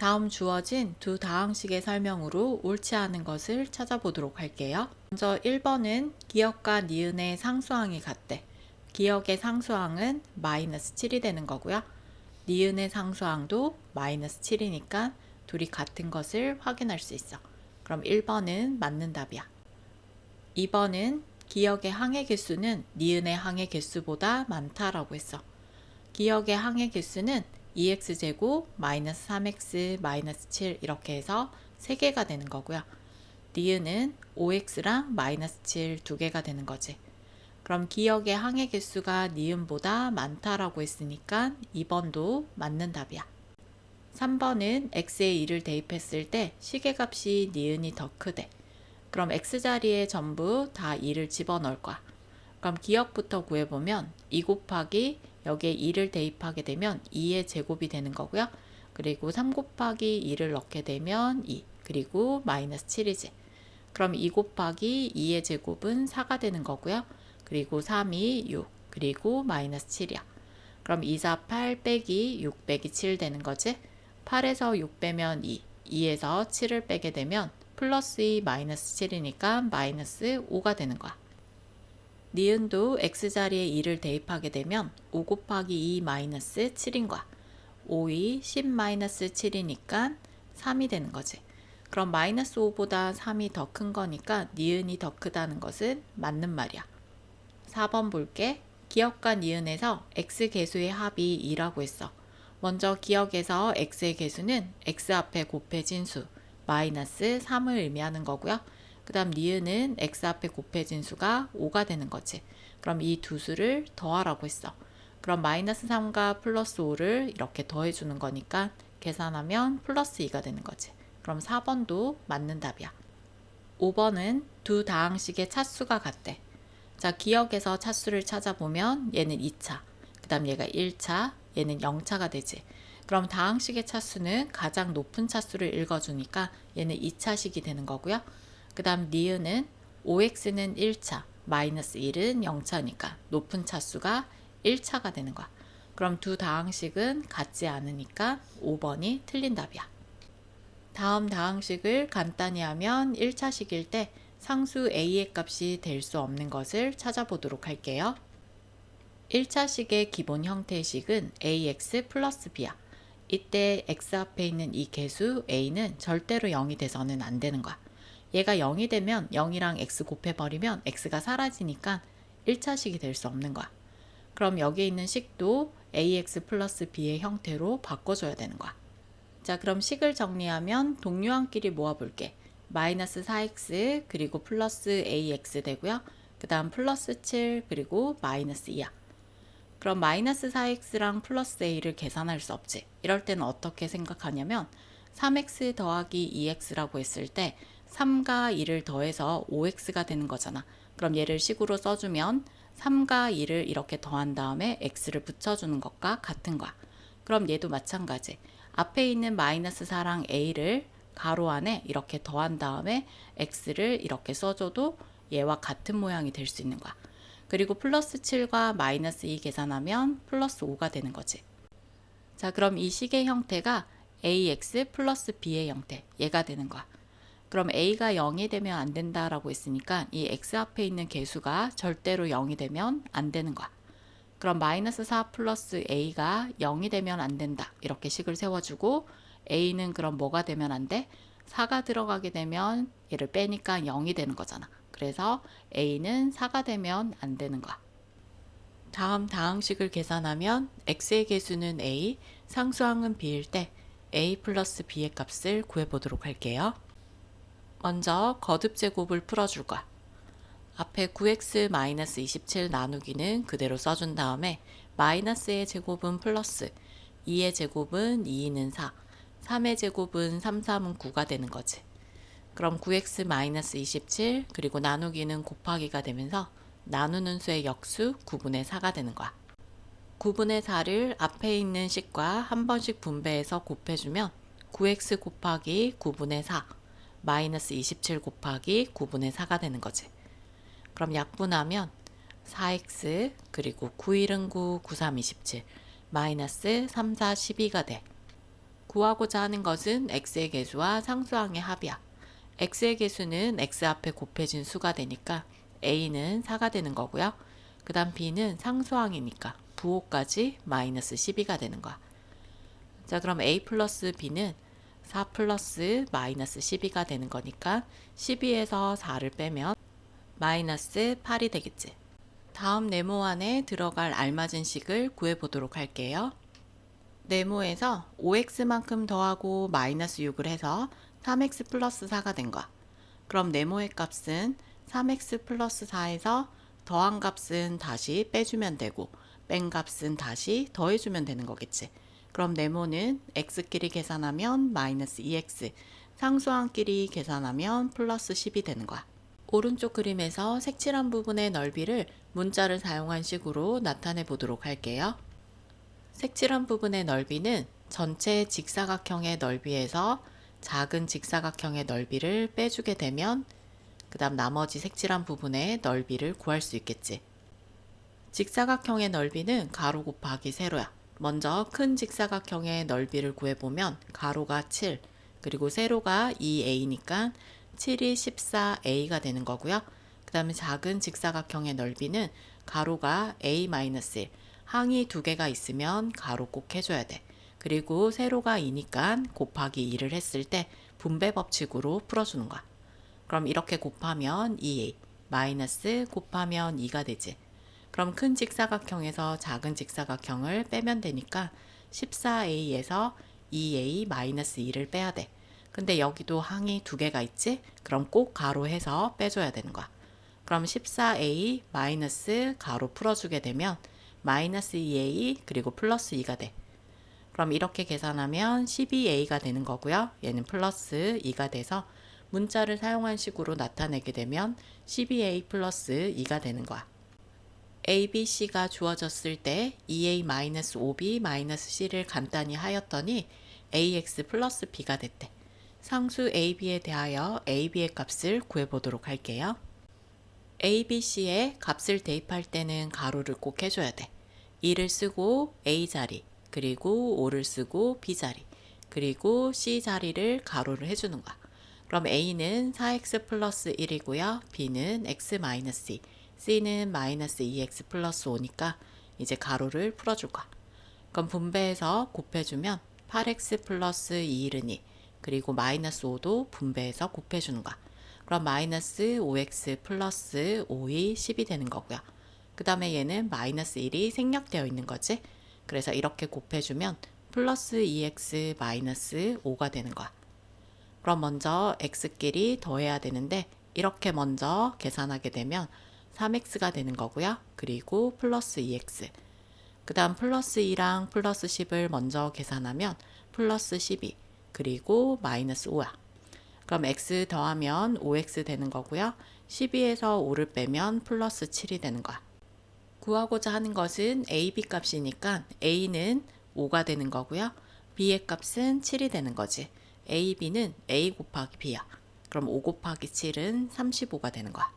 다음 주어진 두 다항식의 설명으로 옳지 않은 것을 찾아보도록 할게요. 먼저 1번은 기억과 니은의 상수항이 같대. 기억의 상수항은 마이너스 7이 되는 거고요. 니은의 상수항도 마이너스 7이니까 둘이 같은 것을 확인할 수 있어. 그럼 1번은 맞는 답이야. 2번은 기억의 항의 개수는 니은의 항의 개수보다 많다라고 했어. 기억의 항의 개수는 2x제곱 마이너스 3x 마이너스 7 이렇게 해서 3개가 되는 거고요. 니은은 5x랑 마이너스 7 2개가 되는 거지. 그럼 기억의 항의 개수가 니은보다 많다라고 했으니까 2번도 맞는 답이야. 3번은 x에 2를 대입했을 때 시계값이 니은이 더 크대. 그럼 x자리에 전부 다 2를 집어넣을 거야. 그럼 기억부터 구해보면 2 곱하기 여기에 2를 대입하게 되면 2의 제곱이 되는 거고요. 그리고 3 곱하기 2를 넣게 되면 2, 그리고 마이너스 7이지. 그럼 2 곱하기 2의 제곱은 4가 되는 거고요. 그리고 3이 6, 그리고 마이너스 7이야. 그럼 2, 4, 8 빼기 6 빼기 7 되는 거지. 8에서 6 빼면 2, 2에서 7을 빼게 되면 플러스 2 마이너스 7이니까 마이너스 5가 되는 거야. 니은도 x자리에 2를 대입하게 되면 5 곱하기 2 마이너스 7인 거야. 5이 10 마이너스 7이니까 3이 되는 거지. 그럼 마이너스 5보다 3이 더 큰 거니까 니은이 더 크다는 것은 맞는 말이야. 4번 볼게. 기억과 니은에서 x 개수의 합이 2라고 했어. 먼저 기억에서 x의 개수는 x 앞에 곱해진 수 마이너스 3을 의미하는 거고요. 그 다음 니은은 x 앞에 곱해진 수가 5가 되는 거지. 그럼 이 두 수를 더하라고 했어. 그럼 마이너스 3과 플러스 5를 이렇게 더해주는 거니까 계산하면 플러스 2가 되는 거지. 그럼 4번도 맞는 답이야. 5번은 두 다항식의 차수가 같대. 자, 기억에서 차수를 찾아보면 얘는 2차, 그 다음 얘가 1차, 얘는 0차가 되지. 그럼 다항식의 차수는 가장 높은 차수를 읽어주니까 얘는 2차식이 되는 거고요. 그 다음 니은은 5x는 1차, 마이너스 1은 0차니까 높은 차수가 1차가 되는 거야. 그럼 두 다항식은 같지 않으니까 5번이 틀린 답이야. 다음 다항식을 간단히 하면 1차식일 때 상수 a의 값이 될 수 없는 것을 찾아보도록 할게요. 1차식의 기본 형태의 식은 ax 플러스 b야. 이때 x 앞에 있는 이 개수 a는 절대로 0이 돼서는 안 되는 거야. 얘가 0이 되면 0이랑 x 곱해버리면 x가 사라지니까 1차식이 될 수 없는 거야. 그럼 여기에 있는 식도 ax 플러스 b의 형태로 바꿔줘야 되는 거야. 자, 그럼 식을 정리하면 동류항끼리 모아볼게. 마이너스 4x 그리고 플러스 ax 되고요. 그 다음 플러스 7 그리고 마이너스 2야. 그럼 마이너스 4x랑 플러스 a를 계산할 수 없지. 이럴 때는 어떻게 생각하냐면 3x 더하기 2x라고 했을 때 3과 2를 더해서 5x가 되는 거잖아. 그럼 얘를 식으로 써주면 3과 2를 이렇게 더한 다음에 x를 붙여주는 것과 같은 거야. 그럼 얘도 마찬가지. 앞에 있는 마이너스 4랑 a를 가로 안에 이렇게 더한 다음에 x를 이렇게 써줘도 얘와 같은 모양이 될 수 있는 거야. 그리고 플러스 7과 마이너스 2 계산하면 플러스 5가 되는 거지. 자, 그럼 이 식의 형태가 ax 플러스 b의 형태, 얘가 되는 거야. 그럼 a가 0이 되면 안 된다라고 했으니까 이 x 앞에 있는 개수가 절대로 0이 되면 안 되는 거야. 그럼 마이너스 4 플러스 a가 0이 되면 안 된다. 이렇게 식을 세워주고 a는 그럼 뭐가 되면 안 돼? 4가 들어가게 되면 얘를 빼니까 0이 되는 거잖아. 그래서 a는 4가 되면 안 되는 거야. 다음 다항식을 계산하면 x의 개수는 a, 상수항은 b일 때 a 플러스 b의 값을 구해보도록 할게요. 먼저 거듭제곱을 풀어줄 거야. 앞에 9x-27 나누기는 그대로 써준 다음에 마이너스의 제곱은 플러스, 2의 제곱은 2는 4, 3의 제곱은 3, 3은 9가 되는 거지. 그럼 9x-27 그리고 나누기는 곱하기가 되면서 나누는 수의 역수 9분의 4가 되는 거야. 9분의 4를 앞에 있는 식과 한 번씩 분배해서 곱해주면 9x 곱하기 9분의 4 마이너스 27 곱하기 9분의 4가 되는 거지. 그럼 약분하면 4x 그리고 9, 1은 9, 9, 3, 27 마이너스 3, 4, 12가 돼. 구하고자 하는 것은 x의 개수와 상수항의 합이야. x의 개수는 x 앞에 곱해진 수가 되니까 a는 4가 되는 거고요. 그 다음 b는 상수항이니까 부호까지 마이너스 12가 되는 거야. 자, 그럼 a 플러스 b는 4 플러스 마이너스 12가 되는 거니까 12에서 4를 빼면 마이너스 8이 되겠지. 다음 네모 안에 들어갈 알맞은 식을 구해보도록 할게요. 네모에서 5x만큼 더하고 마이너스 6을 해서 3x 플러스 4가 된 거야. 그럼 네모의 값은 3x 플러스 4에서 더한 값은 다시 빼주면 되고 뺀 값은 다시 더해주면 되는 거겠지. 그럼 네모는 x끼리 계산하면 마이너스 2x, 상수항끼리 계산하면 플러스 10이 되는 거야. 오른쪽 그림에서 색칠한 부분의 넓이를 문자를 사용한 식으로 나타내 보도록 할게요. 색칠한 부분의 넓이는 전체 직사각형의 넓이에서 작은 직사각형의 넓이를 빼주게 되면 그 다음 나머지 색칠한 부분의 넓이를 구할 수 있겠지. 직사각형의 넓이는 가로 곱하기 세로야. 먼저 큰 직사각형의 넓이를 구해보면 가로가 7, 그리고 세로가 2a니까 7이 14a가 되는 거고요. 그 다음에 작은 직사각형의 넓이는 가로가 a-1, 항이 2개가 있으면 가로 꼭 해줘야 돼. 그리고 세로가 2니까 곱하기 2를 했을 때 분배 법칙으로 풀어주는 거야. 그럼 이렇게 곱하면 2a, 마이너스 곱하면 2가 되지. 그럼 큰 직사각형에서 작은 직사각형을 빼면 되니까 14a에서 2a-2를 빼야 돼. 근데 여기도 항이 2개가 있지? 그럼 꼭 가로 해서 빼줘야 되는 거야. 그럼 14a 마이너스 가로 풀어주게 되면 마이너스 2a 그리고 플러스 2가 돼. 그럼 이렇게 계산하면 12a가 되는 거고요. 얘는 플러스 2가 돼서 문자를 사용한 식으로 나타내게 되면 12a 플러스 2가 되는 거야. a, b, c가 주어졌을 때 2a-5b-c를 간단히 하였더니 ax 플러스 b가 됐대. 상수 a, b에 대하여 a, b의 값을 구해보도록 할게요. a, b, c의 값을 대입할 때는 가로를 꼭 해줘야 돼. 2를 쓰고 a 자리, 그리고 5를 쓰고 b 자리, 그리고 c 자리를 가로를 해주는 거야. 그럼 a는 4x 플러스 1이고요. b는 x 마이너스 2, c는 마이너스 2x 플러스 5니까 이제 가로를 풀어줄 거야. 그럼 분배해서 곱해주면 8x 플러스 2일은 2, 그리고 마이너스 5도 분배해서 곱해주는 거야. 그럼 마이너스 5x 플러스 5이 10이 되는 거고요. 그 다음에 얘는 마이너스 1이 생략되어 있는 거지. 그래서 이렇게 곱해주면 플러스 2x 마이너스 5가 되는 거야. 그럼 먼저 x끼리 더해야 되는데 이렇게 먼저 계산하게 되면 3x가 되는 거고요. 그리고 플러스 2x. 그 다음 플러스 2랑 플러스 10을 먼저 계산하면 플러스 12, 그리고 마이너스 5야. 그럼 x 더하면 5x 되는 거고요. 12에서 5를 빼면 플러스 7이 되는 거야. 구하고자 하는 것은 a, b 값이니까 a는 5가 되는 거고요. b의 값은 7이 되는 거지. a, b는 a 곱하기 b야. 그럼 5 곱하기 7은 35가 되는 거야.